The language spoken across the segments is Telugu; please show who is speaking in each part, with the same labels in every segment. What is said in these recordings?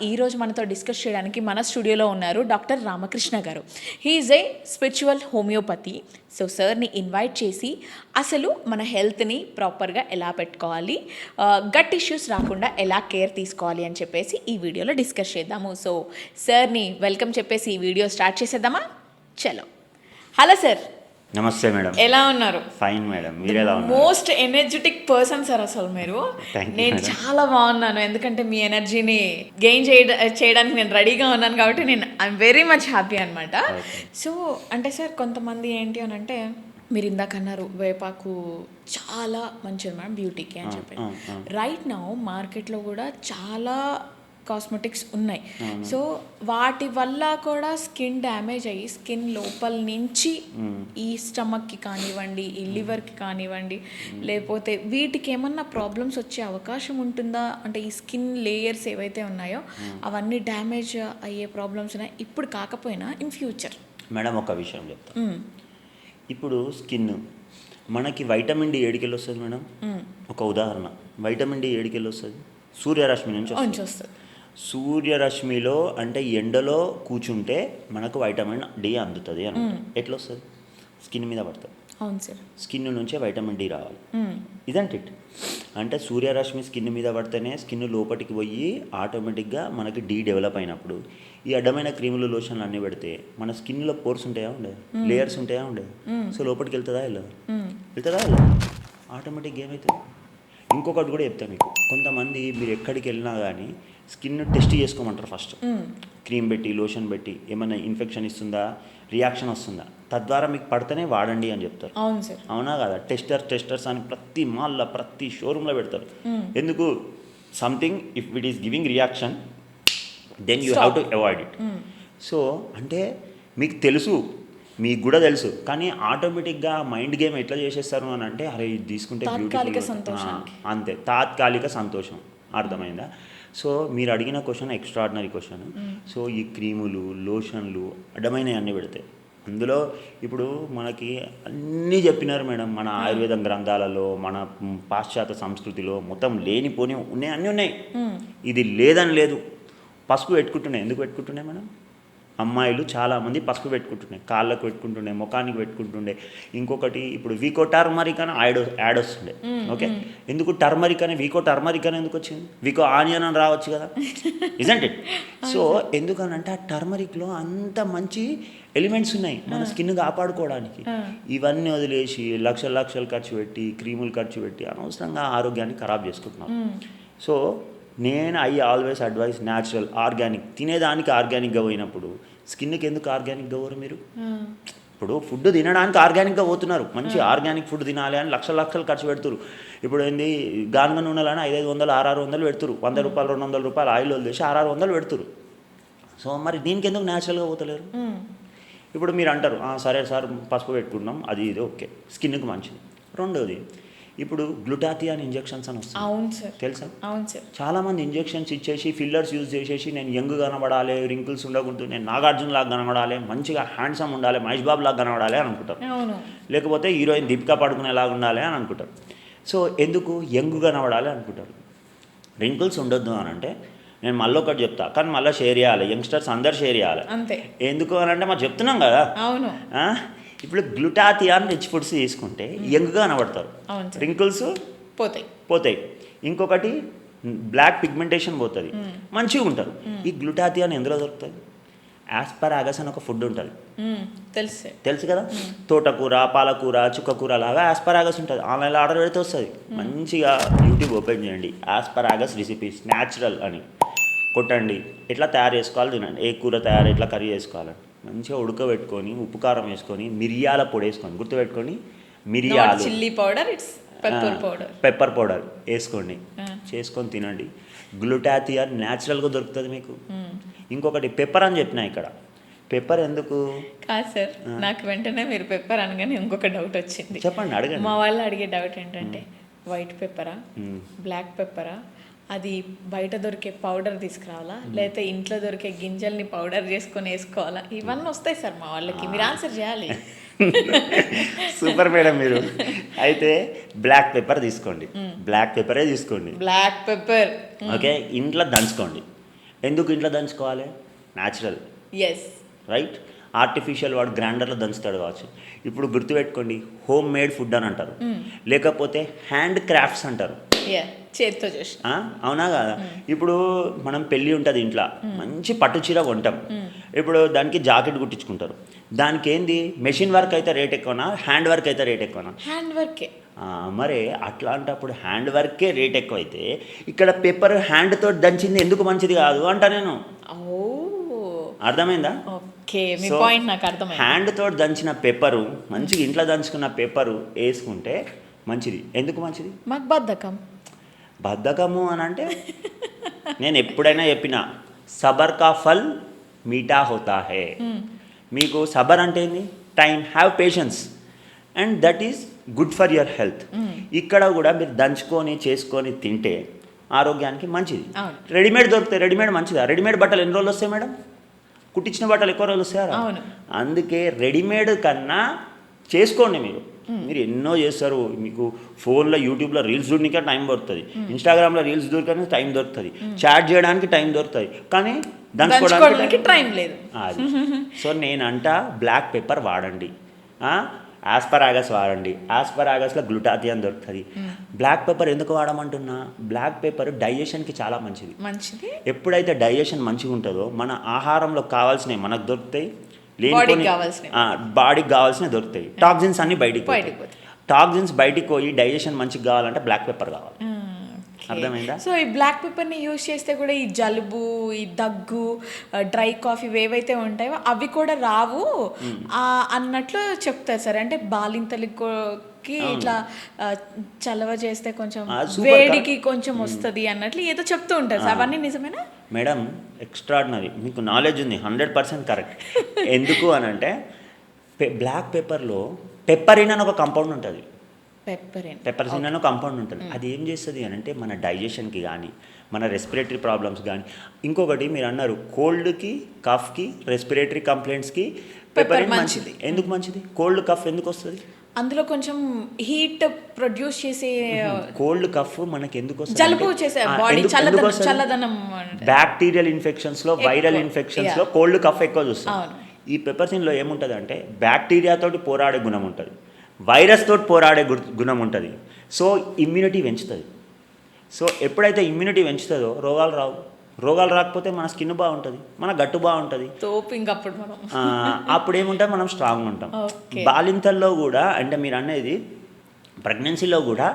Speaker 1: ఈరోజు మనతో డిస్కస్ చేయడానికి మన స్టూడియోలో ఉన్నారు డాక్టర్ రామకృష్ణ గారు. He is a spiritual homeopathy. So సార్ని ఇన్వైట్ చేసి అసలు మన హెల్త్ని ప్రాపర్గా ఎలా పెట్టుకోవాలి, గట్ ఇష్యూస్ రాకుండా ఎలా కేర్ తీసుకోవాలి అని చెప్పేసి ఈ వీడియోలో డిస్కస్ చేద్దాము. సో సార్ని వెల్కమ్ చెప్పేసి ఈ వీడియో స్టార్ట్ చేసేద్దామా? చలో. Hello sir.
Speaker 2: నమస్తే మేడం.
Speaker 1: ఎలా ఉన్నారు?
Speaker 2: ఫైన్ మేడం, మీరు ఎలా ఉన్నారు?
Speaker 1: మోస్ట్ ఎనర్జెటిక్ పర్సన్ సార్ అసలు మీరు. నేను చాలా బాగున్నాను, ఎందుకంటే మీ ఎనర్జీని గెయిన్ చేయడానికి నేను రెడీగా ఉన్నాను కాబట్టి నేను ఐఎమ్ వెరీ మచ్ హ్యాపీ అనమాట. సో అంటే సార్ కొంతమంది ఏంటి అని అంటే, మీరు ఇందాక అన్నారు వేపాకు చాలా మంచిది మేడం బ్యూటీకి అని చెప్పి. రైట్ నౌ మార్కెట్లో కూడా చాలా కాస్మెటిక్స్ ఉన్నాయి. సో వాటి వల్ల కూడా స్కిన్ డ్యామేజ్ అయ్యి స్కిన్ లోపల నుంచి ఈ స్టమక్కి కానివ్వండి, ఈ లివర్కి కానివ్వండి, లేకపోతే వీటికి ఏమన్నా ప్రాబ్లమ్స్ వచ్చే అవకాశం ఉంటుందా? అంటే ఈ స్కిన్ లేయర్స్ ఏవైతే ఉన్నాయో అవన్నీ డ్యామేజ్ అయ్యే ప్రాబ్లమ్స్ ఉన్నాయి ఇప్పుడు కాకపోయినా ఇన్ ఫ్యూచర్.
Speaker 2: మేడం ఒక విషయం చెప్తా. ఇప్పుడు స్కిన్ మనకి వైటమిన్ డి ఏడికెళ్ళి వస్తుంది మేడం? ఒక ఉదాహరణ, వైటమిన్ డి ఏడికెళ్ళి వస్తుంది? సూర్యరశ్మి నుంచి వస్తుంది. సూర్యరశ్మిలో అంటే ఎండలో కూర్చుంటే మనకు వైటమిన్ డి అందుతుంది అని. ఎట్లా వస్తుంది? స్కిన్ మీద పడుతుంది.
Speaker 1: అవును సార్. స్కిన్
Speaker 2: నుంచే వైటమిన్ డి రావాలి. ఇదంటే అంటే సూర్యరశ్మి స్కిన్ మీద పడితేనే స్కిన్ లోపలికి పోయి ఆటోమేటిక్గా మనకి డి డెవలప్ అయినప్పుడు ఈ అడ్డమైన క్రీములు లోషన్లు అన్నీ పెడితే మన స్కిన్లో పోర్స్ ఉంటాయా ఉండదు, లేయర్స్ ఉంటాయా ఉండదు. సో లోపలికి వెళ్తుందా వెళ్ళదు? వెళ్తుందా వెళ్ళదు? ఆటోమేటిక్గా ఏమవుతుంది? ఇంకొకటి కూడా చెప్తాను మీకు. కొంతమంది మీరు ఎక్కడికి వెళ్ళినా కానీ స్కిన్ టెస్ట్ చేసుకోమంటారు ఫస్ట్. క్రీమ్ పెట్టి లోషన్ పెట్టి ఏమైనా ఇన్ఫెక్షన్ ఇస్తుందా, రియాక్షన్ వస్తుందా, తద్వారా మీకు పడితేనే వాడండి అని చెప్తారు.
Speaker 1: అవును సార్.
Speaker 2: అవునా కదా? టెస్టర్స్ అని ప్రతి మాల్లో ప్రతి షోరూంలో పెడతారు. ఎందుకు? Something if it is giving reaction then you have to avoid it. So అంటే మీకు తెలుసు, మీకు కూడా తెలుసు, కానీ ఆటోమేటిక్గా మైండ్ గేమ్ ఎట్లా చేసేస్తారు అని అంటే, అరే ఇది తీసుకుంటే బ్యూటిఫుల్, అంతే తాత్కాలిక సంతోషం. అర్థమైందా? సో మీరు అడిగిన క్వశ్చన్ ఎక్స్ట్రాడినరీ క్వశ్చన్. సో ఈ క్రీములు లోషన్లు అడ్డమైనవి అన్నీ పెడతాయి. అందులో ఇప్పుడు మనకి అన్నీ చెప్పినారు మేడం, మన ఆయుర్వేదం గ్రంథాలలో, మన పాశ్చాత్య సంస్కృతిలో మొత్తం లేనిపోని ఉన్నాయి, అన్నీ ఉన్నాయి. ఇది లేదని లేదు. పసుపు పెట్టుకుంటున్నాయి. ఎందుకు పెట్టుకుంటున్నాయి మేడం? అమ్మాయిలు చాలామంది పసుపు పెట్టుకుంటున్నాయి, కాళ్ళకు పెట్టుకుంటుండే, ముఖానికి పెట్టుకుంటుండే. ఇంకొకటి ఇప్పుడు వీకో టర్మరిక్ అని యాడ్ వస్తుండే. ఓకే, ఎందుకు టర్మరిక్ అని, వీకో టర్మరిక్ అని ఎందుకు వచ్చింది? వీకో ఆనియన్ అని రావచ్చు కదా, ఇజంట్ ఇట్? సో ఎందుకనంటే ఆ టర్మరిక్లో అంత మంచి ఎలిమెంట్స్ ఉన్నాయి మన స్కిన్ కాపాడుకోవడానికి. ఇవన్నీ వదిలేసి లక్షలు ఖర్చు పెట్టి, క్రీములు ఖర్చు పెట్టి అనవసరంగా ఆరోగ్యాన్ని ఖరాబ్ చేసుకుంటున్నాం. సో నేను ఆల్వేస్ అడ్వైస్ న్యాచురల్ ఆర్గానిక్. తినేదానికి ఆర్గానిక్గా పోయినప్పుడు స్కిన్కి ఎందుకు ఆర్గానిక్గా పోరు మీరు? ఇప్పుడు ఫుడ్ తినడానికి ఆర్గానిక్గా పోతున్నారు, మంచి ఆర్గానిక్ ఫుడ్ తినాలి అని లక్షలు ఖర్చు పెడుతున్నారు. ఇప్పుడు ఏంది గానుగ నూనెలని 500, 600 పెడుతురు. 100 రూపాయలు 200 రూపాయలు ఆయిల్ వదిలేసి 600 పెడుతురు. సో మరి దీనికి ఎందుకు న్యాచురల్గా పోతలేరు? ఇప్పుడు మీరు అంటారు సరే సార్ పసుపు పెట్టుకుంటున్నాం, అది ఇది ఓకే, స్కిన్కి మంచిది. రెండోది, ఇప్పుడు గ్లూటాథియాన్ ఇంజెక్షన్స్ అని వస్తుంది.
Speaker 1: అవును సార్.
Speaker 2: తెలుసా?
Speaker 1: అవును సార్.
Speaker 2: చాలామంది ఇంజెక్షన్స్ ఇచ్చేసి ఫిల్లర్స్ యూజ్ చేసేసి నేను యంగ్ కనబడాలి, రింకిల్స్ ఉండకూడదు, నేను నాగార్జున లాగా కనబడాలి, మంచిగా హ్యాండ్సమ్ ఉండాలి, మహేష్ బాబు లాగా కనబడాలి అని అనుకుంటారు. లేకపోతే హీరోయిన్ దీపికా పడుకునేలాగా ఉండాలి అని అనుకుంటారు. సో ఎందుకు యంగ్ కనబడాలి అనుకుంటారు? రింకిల్స్ ఉండొద్దు అని అంటే నేను మళ్ళీ ఒకటి చెప్తా, కానీ మళ్ళీ షేర్ చేయాలి, యంగ్స్టర్స్ అందరు షేర్ చేయాలి. అంతే. ఎందుకు అని అంటే మనం చెప్తున్నాం కదా. అవును. ఇప్పుడు గ్లూటాథియాన్ రిచ్ ఫుడ్స్ తీసుకుంటే యంగ్గా కనబడతారు, రింకిల్స్ పోతాయి. ఇంకొకటి బ్లాక్ పిగ్మెంటేషన్ పోతుంది, మంచిగా ఉంటారు. ఈ గ్లూటాథియాన్ ఎందులో దొరుకుతుంది? ఆస్పరాగస్ అని ఒక ఫుడ్ ఉంటుంది, తెలుసు కదా? తోటకూర, పాలకూర, చుక్కకూర లాగా ఆస్పరాగస్ ఉంటుంది. ఆన్లైన్లో ఆర్డర్ పెడితే వస్తుంది. మంచిగా యూట్యూబ్ ఓపెన్ చేయండి, ఆస్పరాగస్ రెసిపీస్ న్యాచురల్ అని కొట్టండి. ఎట్లా తయారు చేసుకోవాలి తినండి, ఏ కూర తయారు ఎట్లా కర్రీ చేసుకోవాలని మంచిగా ఉడకబెట్టుకొని ఉప్పు కారం వేసుకొని మిరియాల పొడి వేసుకొని, గుర్తుపెట్టుకొని మిరియాలు, చిల్లీ పౌడర్, పెప్పర్ పౌడర్ వేసుకోండి, చేసుకొని తినండి. గ్లూటాథియాన్ న్యాచురల్గా దొరుకుతుంది మీకు. ఇంకొకటి పెప్పర్ అని చెప్పిన ఇక్కడ. పెప్పర్ ఎందుకు
Speaker 1: కాదు సార్, నాకు వెంటనే మీరు పెప్పర్ అనగానే ఇంకొక డౌట్ వచ్చింది.
Speaker 2: చెప్పండి, అడగండి.
Speaker 1: మా వాళ్ళు అడిగే డౌట్ ఏంటంటే వైట్ పెప్పరా, బ్లాక్ పెప్పరా, అది బయట దొరికే పౌడర్ తీసుకురావాలా, లేకపోతే ఇంట్లో దొరికే గింజల్ని పౌడర్ చేసుకొని వేసుకోవాలా? ఇవన్నీ వస్తాయి సార్ మా వాళ్ళకి, మీరు ఆన్సర్ చేయాలి.
Speaker 2: సూపర్ మేడం మీరు. అయితే బ్లాక్ పెప్పర్ తీసుకోండి, బ్లాక్ పెప్పరే తీసుకోండి,
Speaker 1: బ్లాక్ పెప్పర్.
Speaker 2: ఓకే, ఇంట్లో దంచుకోండి. ఎందుకు ఇంట్లో దంచుకోవాలి? Natural,
Speaker 1: yes.
Speaker 2: రైట్? ఆర్టిఫిషియల్ వాడు గ్రైండర్లో దంచుతాడు కావచ్చు. ఇప్పుడు గుర్తుపెట్టుకోండి, హోమ్ మేడ్ ఫుడ్ అని అంటారు, లేకపోతే హ్యాండ్ క్రాఫ్ట్స్ అంటారు.
Speaker 1: చేతితో చేసి.
Speaker 2: అవునా కదా? ఇప్పుడు మనం పెళ్ళి ఉంటుంది ఇంట్లో, మంచి పట్టు చీర కొంటాం, ఇప్పుడు దానికి జాకెట్ కుట్టించుకుంటారు. దానికి ఏంది, మెషిన్ వర్క్ అయితే రేట్ ఎక్కువనా, హ్యాండ్ వర్క్ అయితే రేట్ ఎక్కువనా?
Speaker 1: హ్యాండ్ వర్కే.
Speaker 2: మరి అట్లాంటప్పుడు హ్యాండ్ వర్కే రేట్ ఎక్కువ అయితే ఇక్కడ పేపర్ హ్యాండ్తో దంచింది ఎందుకు మంచిది కాదు అంట నేను. అర్థమైందా?
Speaker 1: ఓకే, మీ పాయింట్ నాకు అర్థమైంది.
Speaker 2: హ్యాండ్తో దంచిన పేపరు, మంచిగా ఇంట్లో దంచుకున్న పేపరు వేసుకుంటే మంచిది. ఎందుకు మంచిది?
Speaker 1: మాకు
Speaker 2: బద్ధకము అని అంటే నేను ఎప్పుడైనా చెప్పిన, సబర్ కా ఫల్ మీఠా హోతా హే. మీకు సబర్ అంటే ఏంది? Time, have patience, and that is good for your health. ఇక్కడ కూడా మీరు దంచుకొని చేసుకొని తింటే ఆరోగ్యానికి మంచిది. రెడీమేడ్ దొరుకుతాయి, రెడీమేడ్ మంచిదా? రెడీమేడ్ బట్టలు ఎన్ని రోజులు వస్తాయి మేడం? కుట్టించిన బట్టలు ఎక్కువ రోజులు వస్తాయా? అందుకే రెడీమేడ్ కన్నా చేసుకోండి. మీరు ఎన్నో చేస్తారు, మీకు ఫోన్లో యూట్యూబ్లో రీల్స్ చూడడానికే టైం దొరుకుతుంది, ఇన్స్టాగ్రామ్లో రీల్స్ దొరకడానికి టైం దొరుకుతుంది, చాట్ చేయడానికి టైం దొరుకుతుంది, కానీ దంచుకోవడానికి
Speaker 1: టైం లేదు.
Speaker 2: అది సో నేనంట బ్లాక్ పెప్పర్ వాడండి, ఆస్పరాగస్ వాడండి. ఆస్పరాగస్లో గ్లూటాథియాన్ దొరుకుతుంది. బ్లాక్ పెప్పర్ ఎందుకు వాడమంటున్నా? బ్లాక్ పెప్పర్ డైజెషన్కి చాలా మంచిది. ఎప్పుడైతే డైజెషన్ మంచిగా ఉంటుందో మన ఆహారంలో కావాల్సినవి మనకు దొరుకుతాయి, బాడీకి కావాల్సినవి దొరుకుతాయి, టాక్సిన్స్ అన్ని బయటికి పోతాయి. టాక్సిన్స్ బయటికి పోయి డైజెషన్ మంచిగా కావాలంటే బ్లాక్ పెప్పర్ కావాలి. అర్థమైందా?
Speaker 1: సో ఈ బ్లాక్ పెప్పర్ని యూజ్ చేస్తే కూడా ఈ జలుబు, ఈ దగ్గు, డ్రై కాఫీ ఏవైతే ఉంటాయో అవి కూడా రావు అన్నట్లు చెప్తారు సార్. అంటే బాలింతలకి ఇట్లా చలవ చేస్తే కొంచెం వేడికి కొంచెం వస్తుంది అన్నట్లు ఏదో చెప్తూ ఉంటారు సార్. అవన్నీ నిజమేనా
Speaker 2: మేడం? ఎక్స్ట్రాడినరీ, మీకు నాలెడ్జ్ ఉంది, 100% కరెక్ట్. ఎందుకు అని అంటే బ్లాక్ పెప్పర్లో పెప్పరిన్ అని ఒక కాంపౌండ్ ఉంటుంది. పెప్పరిన్ అని ఒక కాంపౌండ్ ఉంటుంది. అది ఏం చేస్తుంది అని అంటే మన డైజెషన్కి కానీ, మన రెస్పిరేటరీ ప్రాబ్లమ్స్ కానీ, ఇంకొకటి మీరు అన్నారు కోల్డ్కి, కఫ్కి, రెస్పిరేటరీ కంప్లైంట్స్కి పెప్పరిన్ మంచిది. ఎందుకు మంచిది? కోల్డ్ కఫ్ ఎందుకు వస్తుంది?
Speaker 1: అందులో కొంచెం హీట్ ప్రొడ్యూస్ చేసే.
Speaker 2: కోల్డ్ కఫ్ మనకి ఎందుకు వస్తుంది?
Speaker 1: జలుబు చేసే బాడీ చల్లదనం.
Speaker 2: బ్యాక్టీరియల్ ఇన్ఫెక్షన్స్లో, వైరల్ ఇన్ఫెక్షన్స్లో కోల్డ్ కఫ్ ఎక్కువ చూస్తుంది. ఈ పెప్పర్సిన్లో ఏముంటుంది అంటే బ్యాక్టీరియాతోటి పోరాడే గుణం ఉంటుంది, వైరస్ తోటి పోరాడే గుణం ఉంటుంది. సో ఇమ్యూనిటీ పెంచుతుంది. సో ఎప్పుడైతే ఇమ్యూనిటీ పెంచుతుందో రోగాలు రావు. రోగాలు రాకపోతే మన స్కిన్ బాగుంటుంది, మన గట్టు బాగుంటుంది, అప్పుడు ఏముంటాం, మనం స్ట్రాంగ్ ఉంటాం. బాలింతల్లో కూడా అంటే మీరు అనేది ప్రెగ్నెన్సీలో కూడా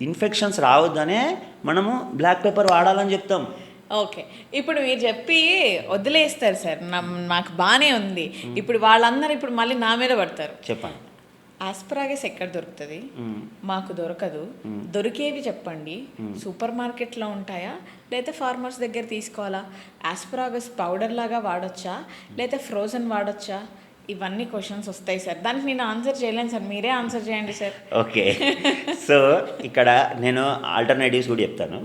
Speaker 2: ఇన్ఫెక్షన్స్ రావద్దనే మనము బ్లాక్ పెప్పర్ వాడాలని చెప్తాం.
Speaker 1: ఓకే, ఇప్పుడు మీరు చెప్పి వదిలేస్తారు సార్, నాకు బాగానే ఉంది. ఇప్పుడు వాళ్ళందరూ ఇప్పుడు మళ్ళీ నా మీద పడతారు.
Speaker 2: చెప్పండి.
Speaker 1: ఆస్పరాగస్ ఎక్కడ దొరుకుతుంది? మాకు దొరకదు. దొరికేవి చెప్పండి. సూపర్ మార్కెట్లో ఉంటాయా, లేదా ఫార్మర్స్ దగ్గర తీసుకోవాలా? ఆస్పరాగస్ పౌడర్ లాగా వాడొచ్చా, లేదా ఫ్రోజన్ వాడొచ్చా? ఇవన్నీ క్వశ్చన్స్ వస్తాయి సార్. దానికి నేను ఆన్సర్ చేయలేను సార్, మీరే ఆన్సర్ చేయండి సార్.
Speaker 2: ఓకే, సో ఇక్కడ నేను ఆల్టర్నేటివ్స్ కూడా చెప్తాను.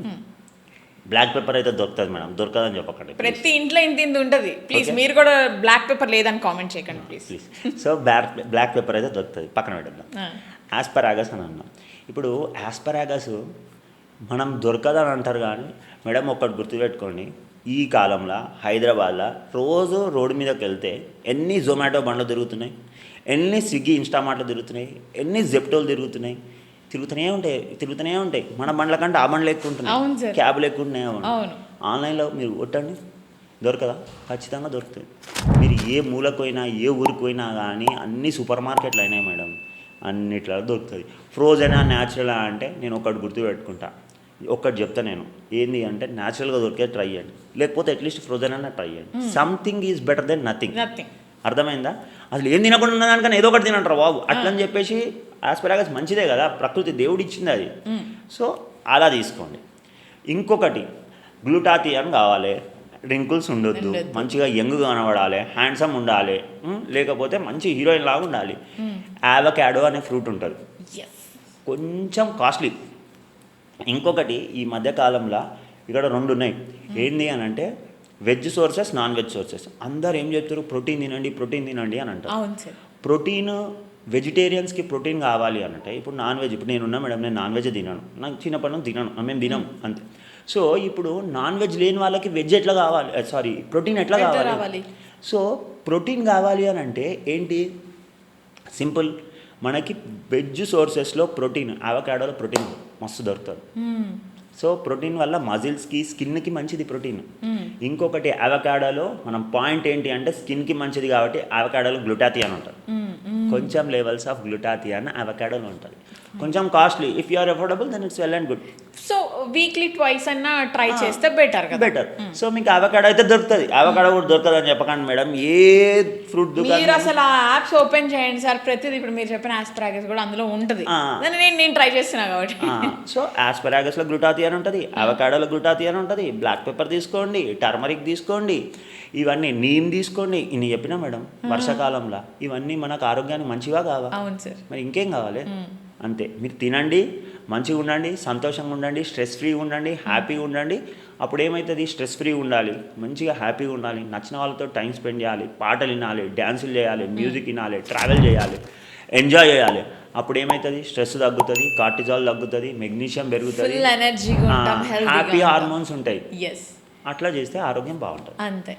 Speaker 2: బ్లాక్ పెప్పర్ అయితే దొరుకుతుంది మేడం, దొరకదని చెప్పకండి.
Speaker 1: ప్రతి ఇంట్లో ఇంత ఉంటుంది. ప్లీజ్ మీరు కూడా బ్లాక్ పెప్పర్ లేదని కామెంట్ చేయకండి ప్లీజ్.
Speaker 2: సో బ్లాక్ పెప్పర్ అయితే దొరుకుతుంది, పక్కన పెట్టద్దాం. ఆస్పరాగస్ అని అన్నాం. ఇప్పుడు ఆస్పరాగస్ మనం దొరకదని అంటారు, కానీ మేడం ఒక్కటి గుర్తుపెట్టుకోండి, ఈ కాలంలో హైదరాబాద్లో రోజు రోడ్డు మీదకి వెళ్తే ఎన్ని జొమాటో బండ్లు తిరుగుతున్నాయి, ఎన్ని స్విగ్గీ ఇన్స్టామార్ట్లు తిరుగుతున్నాయి, ఎన్ని జెప్టోలు తిరుగుతూనే ఉంటాయి. మన బండ్ల కంటే ఆ బండ్లు ఎక్కువ ఉంటున్నాయి, క్యాబ్లు ఎక్కువ ఉంటున్నాయి. ఆన్లైన్లో మీరు కొట్టండి, దొరకదా? ఖచ్చితంగా దొరుకుతుంది. మీరు ఏ మూలకు పోయినా, ఏ ఊరికి పోయినా కానీ అన్ని సూపర్ మార్కెట్లు అయినాయి మేడం, అన్నిట్లో దొరుకుతుంది. ఫ్రోజనా న్యాచురలా అంటే నేను ఒకటి గుర్తుపెట్టుకుంటా, ఒక్కటి చెప్తా నేను, ఏంది అంటే న్యాచురల్గా దొరికే ట్రై చేయండి, లేకపోతే అట్లీస్ట్ ఫ్రోజన్ అన్న ట్రై చేయండి. Something is better than nothing. అర్థమైందా? అసలు ఏం తినకుండా ఉన్నదానికన్నా ఏదో ఒకటి తినంటారు బాబు, అట్లని చెప్పేసి ఆస్పరాగస్ మంచిదే కదా, ప్రకృతి దేవుడు ఇచ్చింది అది. సో అలా తీసుకోండి. ఇంకొకటి గ్లూటాథియాన్ కావాలి, రింకుల్స్ ఉండొద్దు, మంచిగా యంగ్ కనబడాలి, హ్యాండ్సమ్ ఉండాలి, లేకపోతే మంచి హీరోయిన్ లాగా ఉండాలి. ఆవకాడో అనే ఫ్రూట్ ఉంటుంది, కొంచెం కాస్ట్లీ. ఇంకొకటి ఈ మధ్యకాలంలో ఇక్కడ 2 ఉన్నాయి. ఏంది అని అంటే veg sources, non veg sources. అందరు ఏం చెప్తారు, ప్రోటీన్ తినండి అని అంటారు. ప్రోటీన్ వెజిటేరియన్స్కి ప్రోటీన్ కావాలి అంటే ఇప్పుడు నాన్ వెజ్, ఇప్పుడు నేనున్నా మేడం, నేను నాన్ వెజ్ తినాను, నాకు చిన్నప్పటి నుంచి మేము తినాం అంతే. సో ఇప్పుడు నాన్ వెజ్ లేని వాళ్ళకి వెజ్ ఎట్లా కావాలి, సారీ ప్రోటీన్ ఎట్లా కావాలి. సో ప్రోటీన్ కావాలి అని అంటే ఏంటి, సింపుల్. మనకి వెజ్ సోర్సెస్లో ప్రోటీన్, అవకాడోలో ప్రోటీన్ మస్తు దొరుకుతుంది. సో ప్రోటీన్ వల్ల మజిల్స్కి, స్కిన్కి మంచిది ప్రోటీన్. ఇంకొకటి అవకాడోలో మనం పాయింట్ ఏంటి అంటే స్కిన్కి మంచిది కాబట్టి అవకాడోలో గ్లూటాథియాన్ ఉంటుంది. కొంచెం లెవెల్స్ ఆఫ్ గ్లూటాథియాన్ అవకాడోలో ఉంటుంది. కొంచెం costly. If you are affordable then it's well and good.
Speaker 1: So weekly twice అన్నా ట్రై చేస్తే బెటర్ కదా.
Speaker 2: బెటర్. సో మీకు అవకాడో అయితే దొరుకుతుంది. అవకాడో కూడా దొరకదు అని చెప్పకండి మేడం. ఏ ఫ్రూట్
Speaker 1: మీరు అసలు ఆ యాప్స్ ఓపెన్ చేయండి సార్, ప్రతిదీ ఇప్పుడు మీరు చెప్పిన ఆస్పరాగస్ కూడా అందులో ఉంటుంది. నేను ట్రై చేస్తున్నా కాబట్టి.
Speaker 2: సో ఆస్పరాగస్లో గ్లూటాథియాన్ ఉంటుంది, అవకాడోలో గ్లూటాథియాన్ ఉంటుంది. బ్లాక్ పెప్పర్ తీసుకోండి, టర్మరిక్ తీసుకోండి, ఇవన్నీ నీమ్ తీసుకోండి. ఇన్ని చెప్పినా మేడం వర్షాకాలంలో ఇవన్నీ మనకు ఆరోగ్యానికి మంచిగా కావా?
Speaker 1: అవును సార్.
Speaker 2: మరి ఇంకేం కావాలి? అంతే. మీరు తినండి, మంచిగా ఉండండి, సంతోషంగా ఉండండి, స్ట్రెస్ ఫ్రీగా ఉండండి, హ్యాపీగా ఉండండి. అప్పుడు ఏమవుతుంది, స్ట్రెస్ ఫ్రీగా ఉండాలి, మంచిగా హ్యాపీగా ఉండాలి, నచ్చిన వాళ్ళతో టైం స్పెండ్ చేయాలి, పాటలు వినాలి, డ్యాన్సులు చేయాలి, మ్యూజిక్ వినాలి, ట్రావెల్ చేయాలి, ఎంజాయ్ చేయాలి. అప్పుడు ఏమవుతుంది, స్ట్రెస్ తగ్గుతుంది, కార్టిజాల్ తగ్గుతుంది, మెగ్నీషియం పెరుగుతుంది,
Speaker 1: ఎనర్జీగా ఉంటాం,
Speaker 2: హ్యాపీ హార్మోన్స్ ఉంటాయి.
Speaker 1: ఎస్,
Speaker 2: అట్లా చేస్తే ఆరోగ్యం బాగుంటుంది.
Speaker 1: అంతే.